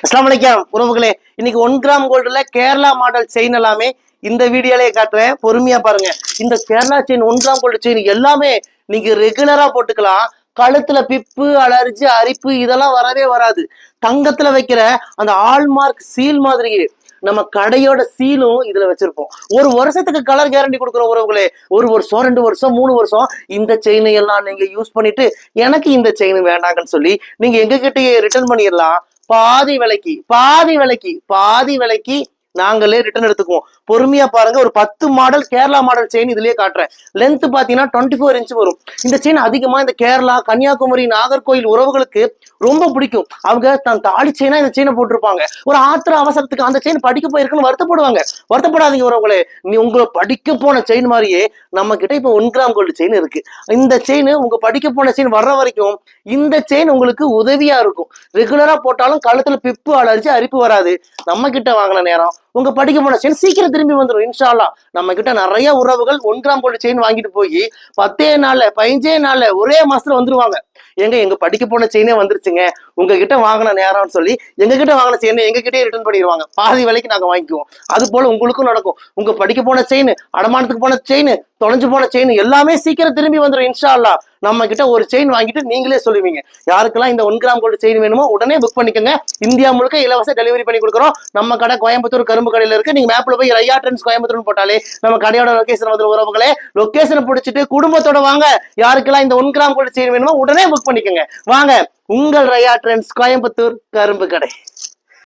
அஸ்ஸலாமு அலைக்கும் உறவுகளே, இன்னைக்கு 1 கிராம் கோல்டுல கேரளா மாடல் செயின் எல்லாமே இந்த வீடியோலயே காட்டுறேன். பொறுமையா பாருங்க. இந்த Kerala chain 1 gram gold chain எல்லாமே நீங்க ரெகுலரா போட்டுக்கலாம். கழுத்துல பிப்பு, அலர்ஜி, அரிப்பு இதெல்லாம் வரவே வராது. தங்கத்துல வைக்கிற அந்த ஆல்மார்க் சீல் மாதிரியே நம்ம கடையோட சீலும் இதுல வச்சிருப்போம். ஒரு வருஷத்துக்கு கலர் கேரண்டி கொடுக்குற உறவுகளே. 1 வருஷம், 2 வருஷம், 3 வருஷம் இந்த செயினை எல்லாம் நீங்க யூஸ் பண்ணிட்டு எனக்கு இந்த செயின் வேண்டாங்கன்னு சொல்லி நீங்க எங்க கிட்டயே ரிட்டர்ன் பண்ணிடலாம். பாதி விலைக்கு பாதி விலைக்கு பாதி விலைக்கு நாங்களே ரிட்டர்ன் எடுத்துக்குவோம். பொறுமையா பாருங்க. ஒரு 10 மாடல் கேரளா மாடல் செயின் இதுலயே காட்டுறேன். லென்த் பாத்தீங்கன்னா 24 இன்ச் வரும். இந்த செயின் அதிகமா இந்த கேரளா, கன்னியாகுமரி, நாகர்கோயில் உறவுகளுக்கு ரொம்ப பிடிக்கும். அவங்க தன் தாலி செயினா இந்த செயினை போட்டிருப்பாங்க. ஒரு ஆத்திர அவசரத்துக்கு அந்த செயின் படிக்க போயிருக்குன்னு வருத்தப்படுவாங்க. வருத்தப்படாதீங்க உறவுகளே. நீ உங்களை படிக்க போன செயின் மாதிரியே நம்ம கிட்ட இப்ப 1 கிராம் கோல்டு செயின் இருக்கு. இந்த செயின் உங்க படிக்க போன செயின் வர்ற வரைக்கும் இந்த செயின் உங்களுக்கு உதவியா இருக்கும். ரெகுலரா போட்டாலும் கழுத்துல பிப்பு, அலர்ஜி, அரிப்பு வராது. நம்ம கிட்ட வாங்கின நேரம் உங்க படிக்க போன செயின் சீக்கிரம் திரும்பி வந்துடும். இன்ஷா அல்லாஹ். நம்ம கிட்ட நிறைய உறவுகள் 1 கிராம் கோல்டு செயின் வாங்கிட்டு போய் 10 நாள்ல 15 நாள்ல ஒரே மாசத்துல வந்துருவாங்க. எங்க படிக்க போன செயினே வந்துருச்சுங்க, உங்ககிட்ட வாங்கின நேரம்னு சொல்லி எங்க கிட்ட வாங்கின செயினை எங்க கிட்டே ரிட்டர்ன் பண்ணிடுவாங்க. பாதி விலைக்கு நாங்க வாங்கிக்குவோம். அது போல உங்களுக்கும் நடக்கும். உங்க படிக்க போன செயின், அடமானத்துக்கு போன செயின், தொலைஞ்சு போன செயின் எல்லாமே சீக்கிரம் திரும்பி வந்துடும். இன்ஷா அல்லாஹ். நம்ம கிட்ட ஒரு செயின் வாங்கிட்டு நீங்களே சொல்லுவீங்க. யாருக்கெல்லாம் இந்த 1 கிராம் கோல்டு செயின் வேணுமோ உடனே புக் பண்ணிக்கோங்க. இந்தியா முழுக்க இலவச டெலிவரி பண்ணி கொடுக்குறோம். நம்ம கடை கோயம்புத்தூர் கரும்பு கடையில இருக்கு. நீங்க மேப்ல போய் ரையா ட்ரெண்ட்ஸ் கோயம்புத்தூர்னு போட்டாலே நம்ம கடையோட லொகேஷன் வந்து உறவுகளே. லொகேஷனை பிடிச்சிட்டு குடும்பத்தோட வாங்க. யாருக்கெல்லாம் இந்த 1 கிராம் கோல்டு செயின் வேணுமோ உடனே புக் பண்ணிக்கோங்க. வாங்க, உங்கள் ரையா ட்ரெண்ட்ஸ் கோயம்புத்தூர் கரும்பு கடை.